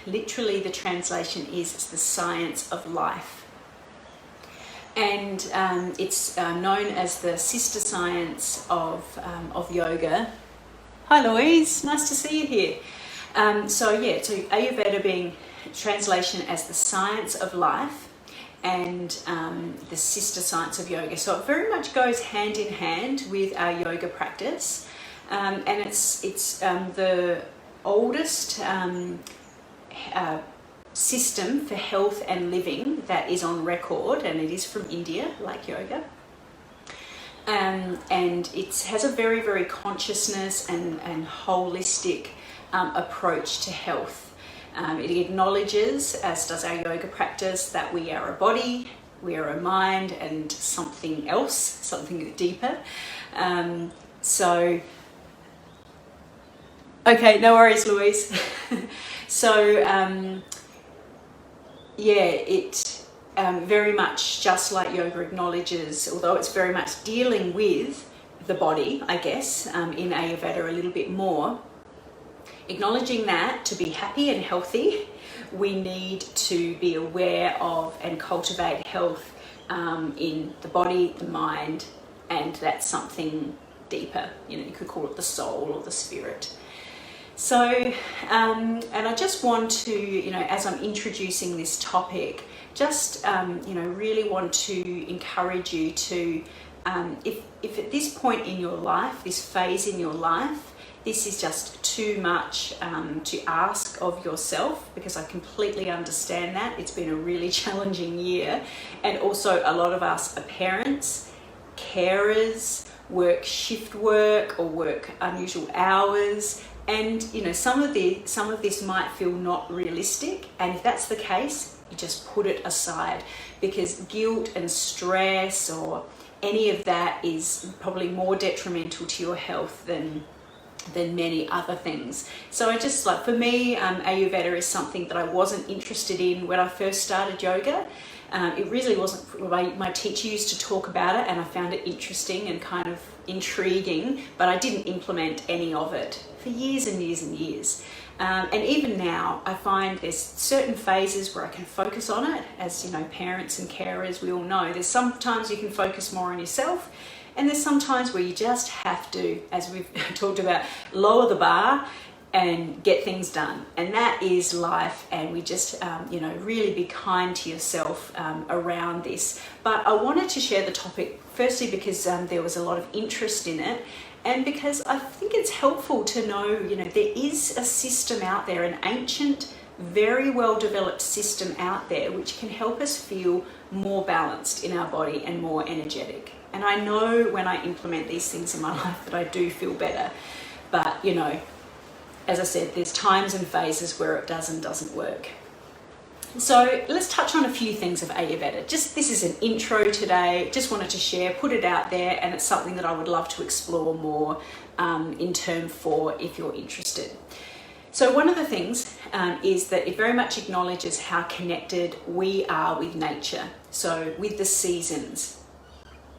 literally the translation is it's the science of life. And it's known as the sister science of yoga. Hi Louise, nice to see you here. So Ayurveda being translation as the science of life, and the sister science of yoga. So it very much goes hand in hand with our yoga practice, and it's the oldest system for health and living that is on record, and it is from India, like yoga. And it has a very, very consciousness and holistic approach to health. It acknowledges, as does our yoga practice, that we are a body, we are a mind, and something else, something deeper. Okay, no worries, Louise. It very much, just like yoga, acknowledges, although it's very much dealing with the body, I guess, in Ayurveda a little bit more, acknowledging that to be happy and healthy, we need to be aware of and cultivate health in the body, the mind, and that's something deeper. You know, you could call it the soul or the spirit. So, and I just want to, you know, as I'm introducing this topic, just, really want to encourage you to, if at this point in your life, this phase in your life, this is just too much to ask of yourself, because I completely understand that. It's been a really challenging year. And also a lot of us are parents, carers, work shift work or work unusual hours. And, you know, some of this might feel not realistic. And if that's the case, you just put it aside, because guilt and stress or any of that is probably more detrimental to your health than many other things. So I just, like, for me, Ayurveda is something that I wasn't interested in when I first started yoga. It really wasn't. My teacher used to talk about it and I found it interesting and kind of intriguing, but I didn't implement any of it for years and years and years. And even now, I find there's certain phases where I can focus on it. As you know, parents and carers, we all know, there's sometimes you can focus more on yourself, and there's some times where you just have to, as we've talked about, lower the bar and get things done. And that is life. And we just, really be kind to yourself around this. But I wanted to share the topic, firstly, because there was a lot of interest in it. And because I think it's helpful to know, there is a system out there, an ancient, very well developed system out there, which can help us feel more balanced in our body and more energetic. And I know when I implement these things in my life that I do feel better. But, as I said, there's times and phases where it does and doesn't work. So let's touch on a few things of Ayurveda. This is an intro today. Just wanted to share, put it out there, and it's something that I would love to explore more in term for if you're interested. So one of the things is that it very much acknowledges how connected we are with nature. So with the seasons.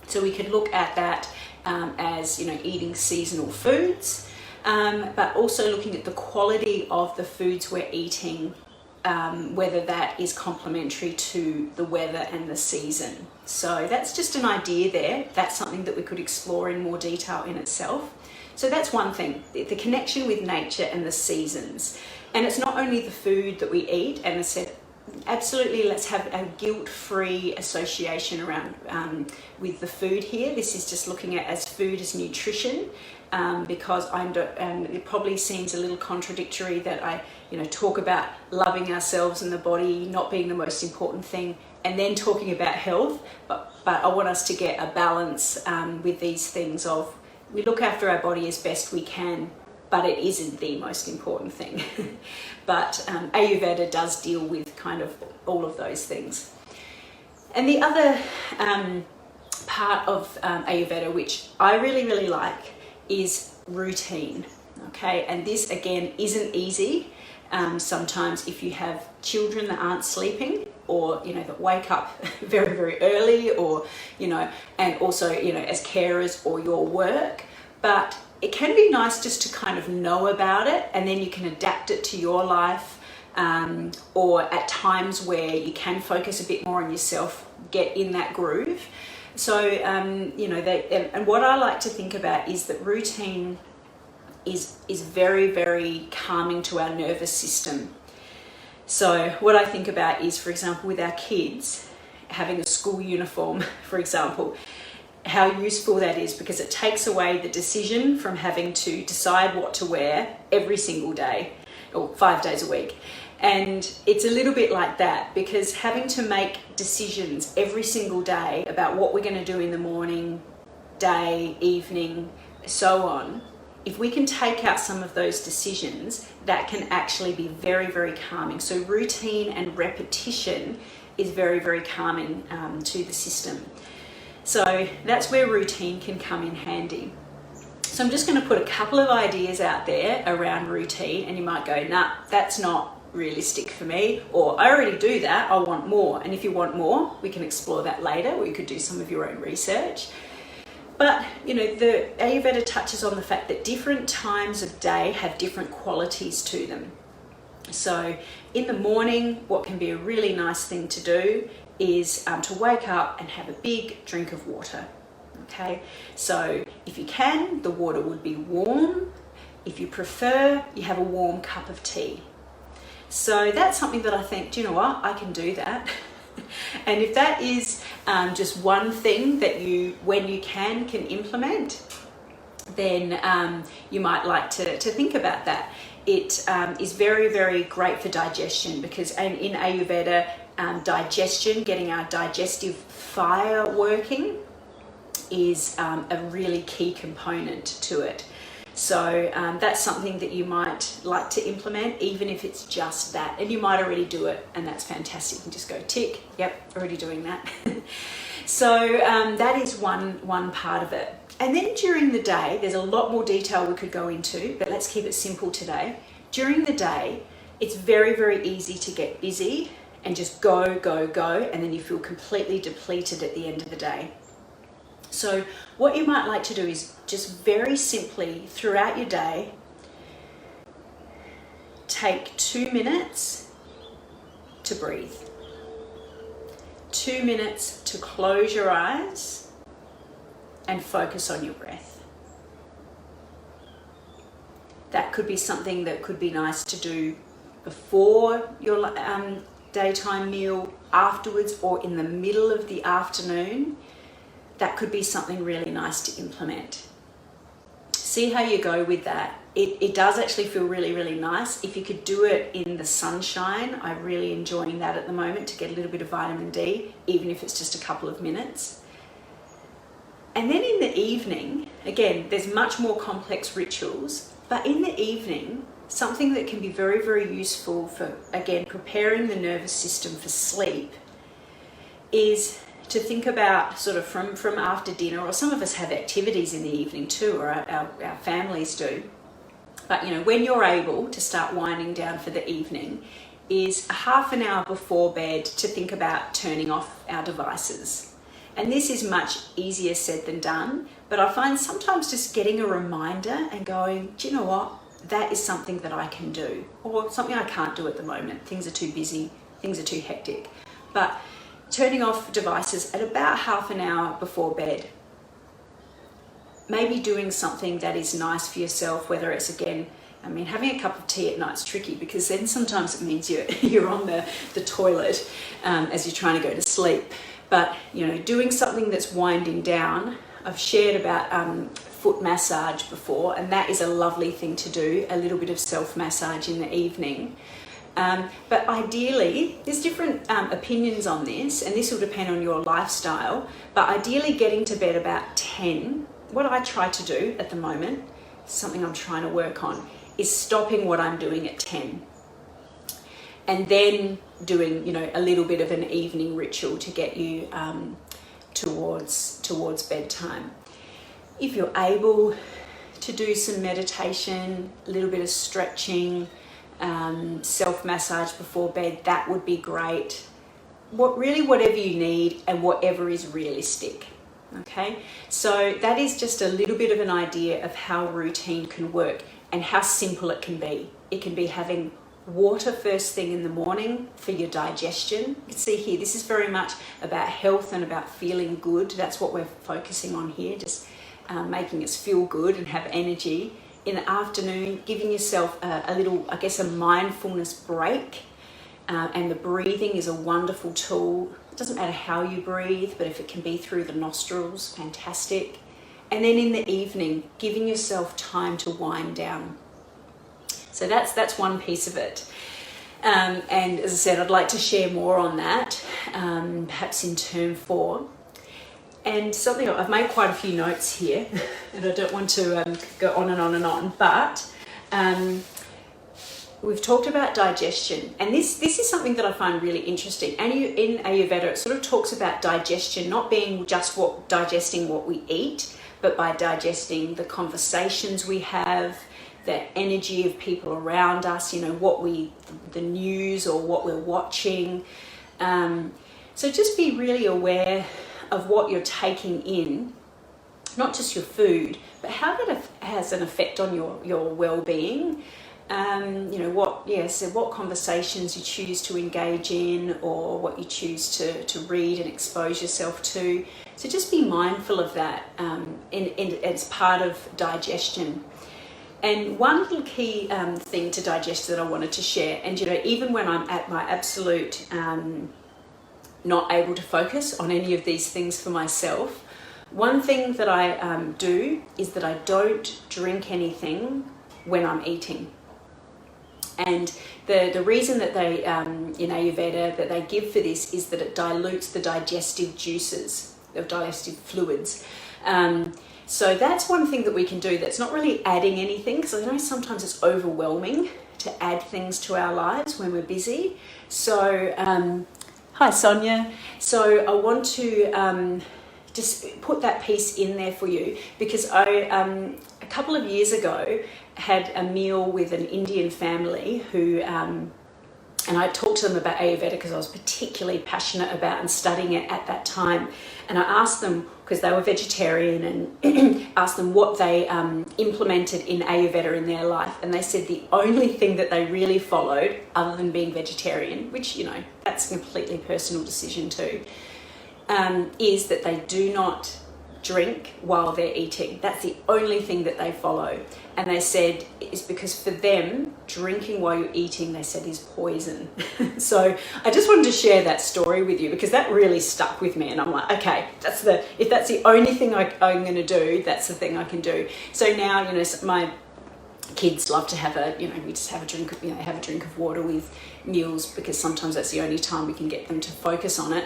So we could look at that as, eating seasonal foods, but also looking at the quality of the foods we're eating, whether that is complementary to the weather and the season. So that's just an idea there. That's something that we could explore in more detail in itself. So that's one thing, the connection with nature and the seasons. And it's not only the food that we eat, and I said, absolutely, let's have a guilt-free association around with the food here. This is just looking at as food as nutrition, because it probably seems a little contradictory that I talk about loving ourselves and the body not being the most important thing, and then talking about health. But I want us to get a balance with these things of, we look after our body as best we can, but it isn't the most important thing. But Ayurveda does deal with kind of all of those things. And the other part of Ayurveda, which I really, really like, is routine. Okay, and this again isn't easy. Sometimes if you have children that aren't sleeping, or that wake up very, very early, or and also as carers or your work, but it can be nice just to kind of know about it, and then you can adapt it to your life. or at times where you can focus a bit more on yourself, get in that groove. So, you know, and what I like to think about is that routine is very, very calming to our nervous system. So what I think about is, for example, with our kids, having a school uniform, for example, how useful that is, because it takes away the decision from having to decide what to wear every single day or 5 days a week. And it's a little bit like that, because having to make decisions every single day about what we're going to do in the morning, day, evening, so on, if we can take out some of those decisions, that can actually be very, very calming. So routine and repetition is very, very calming to the system. So that's where routine can come in handy. So I'm just going to put a couple of ideas out there around routine, and you might go, nah, that's not realistic for me, or I already do that, I want more. And if you want more, we can explore that later, or you could do some of your own research. But, you know, the Ayurveda touches on the fact that different times of day have different qualities to them. So in the morning, what can be a really nice thing to do is to wake up and have a big drink of water. Okay, so if you can, the water would be warm. If you prefer, you have a warm cup of tea. So that's something that I think, do you know what, I can do that. And if that is just one thing that you, when you can implement, then you might like to think about that. It is very, very great for digestion, because in Ayurveda, digestion, getting our digestive fire working, is a really key component to it. So that's something that you might like to implement, even if it's just that. And you might already do it, and that's fantastic. You can just go tick, yep, already doing that. So that is one part of it. And then during the day, there's a lot more detail we could go into, but let's keep it simple today. During the day, it's very, very easy to get busy and just go, and then you feel completely depleted at the end of the day. So what you might like to do is just very simply throughout your day, take 2 minutes to breathe. 2 minutes to close your eyes and focus on your breath. That could be something that could be nice to do before your daytime meal, afterwards, or in the middle of the afternoon. That could be something really nice to implement. See how you go with that. It does actually feel really, really nice. If you could do it in the sunshine, I'm really enjoying that at the moment, to get a little bit of vitamin D, even if it's just a couple of minutes. And then in the evening, again, there's much more complex rituals, but in the evening, something that can be very, very useful for, again, preparing the nervous system for sleep is to think about sort of from after dinner, or some of us have activities in the evening too, or our families do. But, you know, when you're able to start winding down for the evening, is a half an hour before bed to think about turning off our devices. And this is much easier said than done, but I find sometimes just getting a reminder and going, do you know what, that is something that I can do, or something I can't do at the moment. Things are too busy, things are too hectic. But turning off devices at about half an hour before bed. Maybe doing something that is nice for yourself, whether it's, again, I mean, having a cup of tea at night's tricky, because then sometimes it means you're on the toilet as you're trying to go to sleep. But, you know, doing something that's winding down. I've shared about foot massage before, and that is a lovely thing to do, a little bit of self-massage in the evening. But ideally, there's different opinions on this, and this will depend on your lifestyle, but ideally getting to bed about 10. What I try to do at the moment, something I'm trying to work on, is stopping what I'm doing at 10. And then doing, you know, a little bit of an evening ritual to get you towards bedtime. If you're able to do some meditation, a little bit of stretching, self-massage before bed, that would be great. Whatever you need and whatever is realistic. Okay, so that is just a little bit of an idea of how routine can work and how simple it can be. It can be having water first thing in the morning for your digestion. You can see here, this is very much about health and about feeling good. That's what we're focusing on here, just making us feel good and have energy. In the afternoon, giving yourself a little, I guess, a mindfulness break. And the breathing is a wonderful tool. It doesn't matter how you breathe, but if it can be through the nostrils, fantastic. And then in the evening, giving yourself time to wind down. So that's one piece of it. And as I said, I'd like to share more on that, perhaps in term 4. And something, I've made quite a few notes here, and I don't want to go on and on and on, but we've talked about digestion, and this is something that I find really interesting. And in Ayurveda, it sort of talks about digestion not being just digesting what we eat, but by digesting the conversations we have, the energy of people around us, you know, the news or what we're watching. So just be really aware of what you're taking in, not just your food, but how that has an effect on your well-being. You know, what conversations you choose to engage in, or what you choose to read and expose yourself to. So just be mindful of that as part of digestion. And one little key thing to digest that I wanted to share, and you know, even when I'm at my absolute not able to focus on any of these things for myself, one thing that I do is that I don't drink anything when I'm eating. And the reason that they, in Ayurveda, that they give for this is that it dilutes the digestive juices, the digestive fluids. So that's one thing that we can do that's not really adding anything, because I know sometimes it's overwhelming to add things to our lives when we're busy. So, hi Sonia. So I want to just put that piece in there for you, because I, a couple of years ago, had a meal with an Indian family who, and I talked to them about Ayurveda because I was particularly passionate about and studying it at that time. And I asked them, because they were vegetarian, and asked them what they implemented in Ayurveda in their life. And they said the only thing that they really followed, other than being vegetarian, which, you know, that's a completely personal decision too, is that they do not drink while they're eating. That's the only thing that they follow. And they said it's because for them, drinking while you're eating, they said, is poison. So I just wanted to share that story with you, because that really stuck with me. And I'm like, okay, if that's the only thing I'm going to do, that's the thing I can do. So now, you know, my kids love to have we just have a drink of water with meals, because sometimes that's the only time we can get them to focus on it.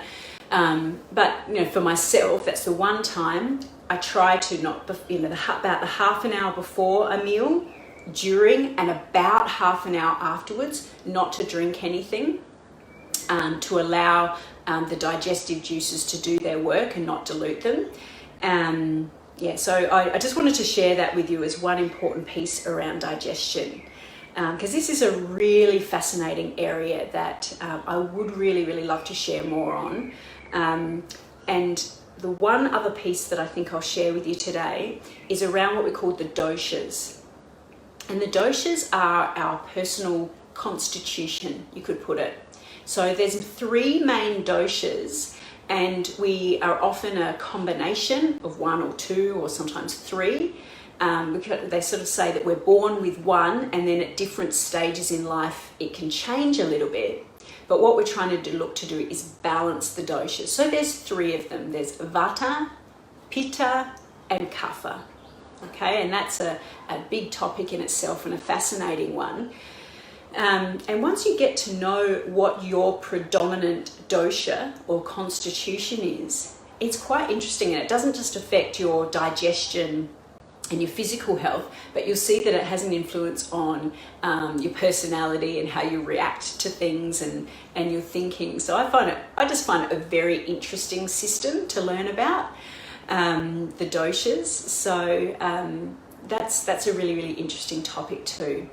But, you know, for myself, that's the one time I try to not, you know, about the half an hour before a meal, during, and about half an hour afterwards, not to drink anything, to allow the digestive juices to do their work and not dilute them. So I just wanted to share that with you as one important piece around digestion. Because this is a really fascinating area that I would really, really love to share more on. And the one other piece that I think I'll share with you today is around what we call the doshas. And the doshas are our personal constitution, you could put it. So there's 3 main doshas, and we are often a combination of 1 or 2 or sometimes 3. They sort of say that we're born with one, and then at different stages in life it can change a little bit. But what we're trying to look to do is balance the doshas. So there's 3 of them. There's Vata, Pitta, and Kapha. Okay, and that's a big topic in itself, and a fascinating one. And once you get to know what your predominant dosha or constitution is, it's quite interesting, and it doesn't just affect your digestion and your physical health, but you'll see that it has an influence on your personality and how you react to things and your thinking. So I just find it a very interesting system to learn about, the doshas. So that's a really, really interesting topic too.